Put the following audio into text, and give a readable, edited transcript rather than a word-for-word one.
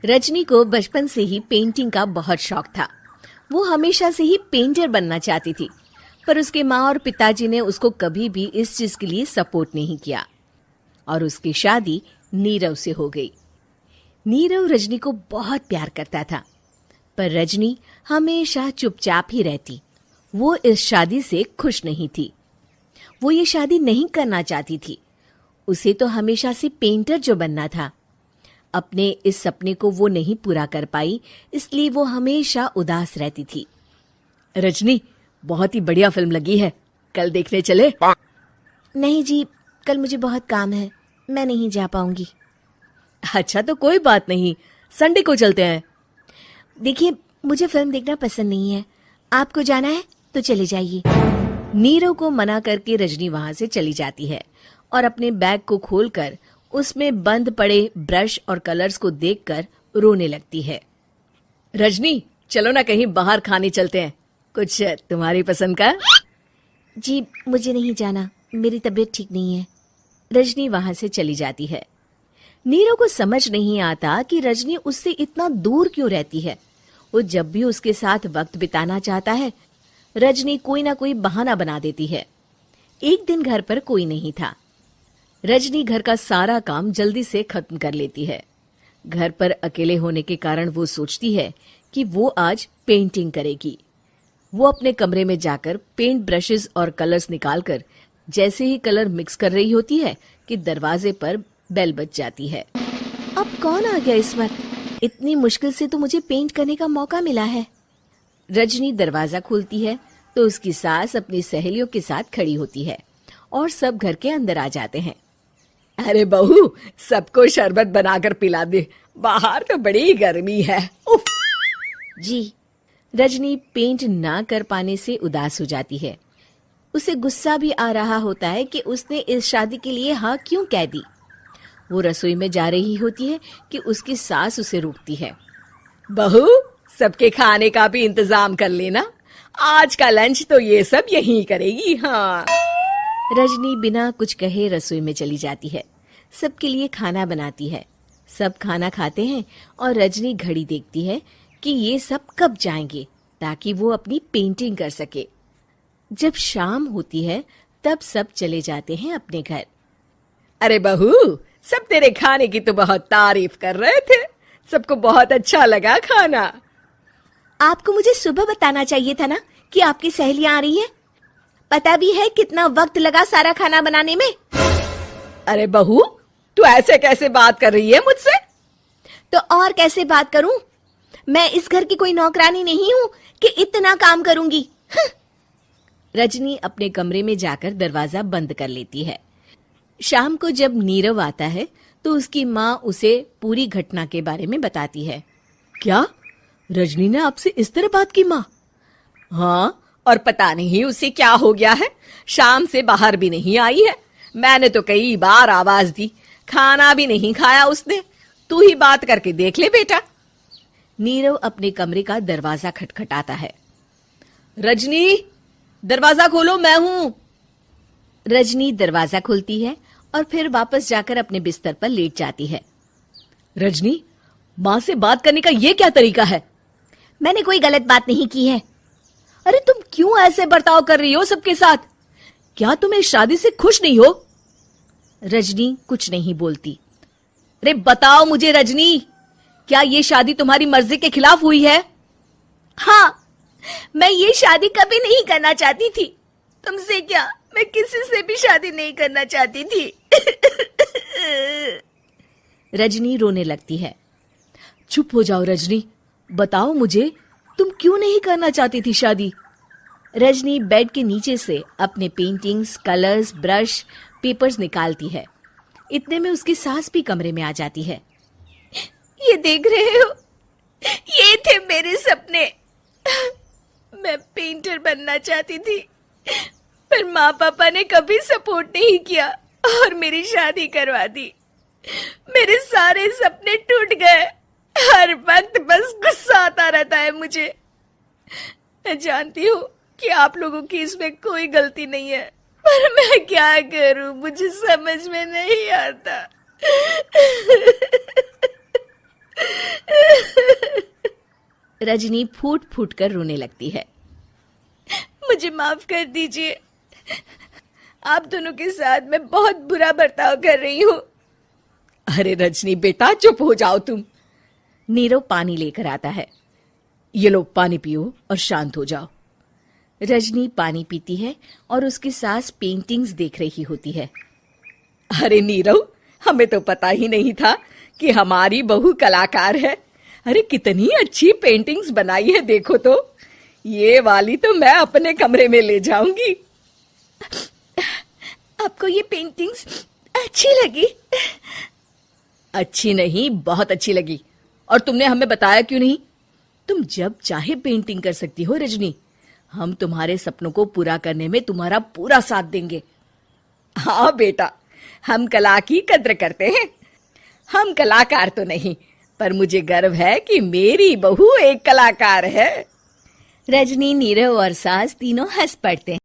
रजनी को बचपन से ही पेंटिंग का बहुत शौक था। वो हमेशा से ही पेंटर बनना चाहती थी, पर उसके माँ और पिताजी ने उसको कभी भी इस चीज के लिए सपोर्ट नहीं किया और उसकी शादी नीरव से हो गई। नीरव रजनी को बहुत प्यार करता था, पर रजनी हमेशा चुपचाप ही रहती। वो इस शादी से खुश नहीं थी। वो ये शादी नहीं करना चाहती थी। उसे तो हमेशा से पेंटर जो बनना था। अपने इस सपने को वो नहीं पूरा कर पाई, इसलिए वो हमेशा उदास रहती थी। रजनी, बहुत ही बढ़िया फिल्म लगी है, कल देखने चले? नहीं जी, कल मुझे बहुत काम है, मैं नहीं जा पाऊंगी। अच्छा तो कोई बात नहीं, संडे को चलते हैं। देखिए, मुझे फिल्म देखना पसंद नहीं है, आपको जाना है तो चले जाइए। नीरव को मना करके रजनी वहां से चली जाती है और अपने बैग को खोलकर उसमें बंद पड़े ब्रश और कलर्स को देखकर रोने लगती है। रजनी, चलो ना कहीं बाहर खाने चलते हैं, कुछ तुम्हारी पसंद का। जी मुझे नहीं जाना, मेरी तबीयत ठीक नहीं है। रजनी वहां से चली जाती है। नीरव को समझ नहीं आता कि रजनी उससे इतना दूर क्यों रहती है। वो जब भी उसके साथ वक्त बिताना चाहता है, रजनी कोई ना कोई बहाना बना देती है। एक दिन घर पर कोई नहीं था। रजनी घर का सारा काम जल्दी से खत्म कर लेती है। घर पर अकेले होने के कारण वो सोचती है कि वो आज पेंटिंग करेगी। वो अपने कमरे में जाकर पेंट ब्रशेस और कलर्स निकालकर जैसे ही कलर मिक्स कर रही होती है कि दरवाजे पर बेल बज जाती है। अब कौन आ गया इस वक्त? इतनी मुश्किल से तो मुझे पेंट करने का मौका मिला है। रजनी दरवाजा खोलती है तो उसकी सास अपनी सहेलियों के साथ खड़ी होती है और सब घर के अंदर आ जाते हैं। अरे बहू, सबको शरबत बनाकर पिला दे, बाहर तो बड़ी गर्मी है। उफ। जी। रजनी पेंट ना कर पाने से उदास हो जाती है। उसे गुस्सा भी आ रहा होता है कि उसने इस शादी के लिए हाँ क्यों कह दी। वो रसोई में जा रही होती है कि उसकी सास उसे रोकती है। बहू, सबके खाने का भी इंतजाम कर लेना, आज का लंच तो ये सब यहीं करेगी। हाँ। रजनी बिना कुछ कहे रसोई में चली जाती है। सबके लिए खाना बनाती है। सब खाना खाते हैं और रजनी घड़ी देखती है कि ये सब कब जाएंगे ताकि वो अपनी पेंटिंग कर सके। जब शाम होती है तब सब चले जाते हैं अपने घर। अरे बहू, सब तेरे खाने की तो बहुत तारीफ कर रहे थे, सबको बहुत अच्छा लगा खाना। आपको मुझे सुबह बताना चाहिए था ना कि आपकी सहेलियां आ रही हैं। पता भी है कितना वक्त लगा सारा खाना बनाने में। अरे बहू, तू ऐसे कैसे बात कर रही है मुझसे? तो और कैसे बात करूं? मैं इस घर की कोई नौकरानी नहीं हूं कि इतना काम करूंगी। रजनी अपने कमरे में जाकर दरवाजा बंद कर लेती है। शाम को जब नीरव आता है तो उसकी माँ उसे पूरी घटना के बारे में बताती है। क्या? रजनी ने आपसे इस तरह बात की माँ? हाँ, और पता नहीं उसे क्या हो गया है, शाम से बाहर भी नहीं आई है। मैंने तो कई बार आवाज दी, खाना भी नहीं खाया उसने। तू ही बात करके देख ले बेटा। नीरव अपने कमरे का दरवाजा खटखटाता है। रजनी, दरवाजा खोलो, मैं हूं। रजनी दरवाजा खोलती है और फिर वापस जाकर अपने बिस्तर पर लेट जाती है। रजनी, माँ से बात करने का ये क्या तरीका है? मैंने कोई गलत बात नहीं की है। अरे तुम क्यों ऐसे बर्ताव कर रही हो सबके साथ? क्या तुम इस शादी से खुश नहीं हो? रजनी कुछ नहीं बोलती। अरे बताओ मुझे रजनी, क्या ये शादी तुम्हारी मर्जी के खिलाफ हुई है? हाँ, मैं ये शादी कभी नहीं करना चाहती थी। तुमसे क्या, मैं किसी से भी शादी नहीं करना चाहती थी। रजनी रोने लगती है। चुप हो जाओ रजनी, बताओ मुझे, तुम क्यों नहीं करना चाहती थी शादी? रजनी बेड के नीचे से अपने पेंटिंग्स, कलर्स, ब्रश, पेपर्स निकालती है। इतने में उसकी सास भी कमरे में आ जाती है। ये देख रहे हो, ये थे मेरे सपने। मैं पेंटर बनना चाहती थी, पर माँ पापा ने कभी सपोर्ट नहीं किया और मेरी शादी करवा दी। मेरे सारे सपने टूट गए। हर वक्त बस गुस्सा आता रहता है मुझे। मैं जानती हूँ कि आप लोगों की इसमें कोई गलती नहीं है, पर मैं क्या करूं, मुझे समझ में नहीं आता। रजनी फूट फूट कर रोने लगती है। मुझे माफ कर दीजिए, आप दोनों के साथ मैं बहुत बुरा बर्ताव कर रही हूँ। अरे रजनी बेटा चुप हो जाओ तुम। नीरव पानी लेकर आता है। ये लो पानी पियो और शांत हो जाओ। रजनी पानी पीती है और उसकी सास पेंटिंग्स देख रही होती है। अरे नीरव, हमें तो पता ही नहीं था कि हमारी बहू कलाकार है। अरे कितनी अच्छी पेंटिंग्स बनाई है, देखो तो। ये वाली तो मैं अपने कमरे में ले जाऊंगी। आपको ये पेंटिंग्स अच्छी लगी? अच्छी नहीं, बहुत अच्छी लगी। और तुमने हमें बताया क्यों नहीं? तुम जब चाहे पेंटिंग कर सकती हो रजनी। हम तुम्हारे सपनों को पूरा करने में तुम्हारा पूरा साथ देंगे। हाँ बेटा, हम कला की कद्र करते हैं। हम कलाकार तो नहीं, पर मुझे गर्व है कि मेरी बहू एक कलाकार है। रजनी, नीरव और सास तीनों हंस पड़ते हैं।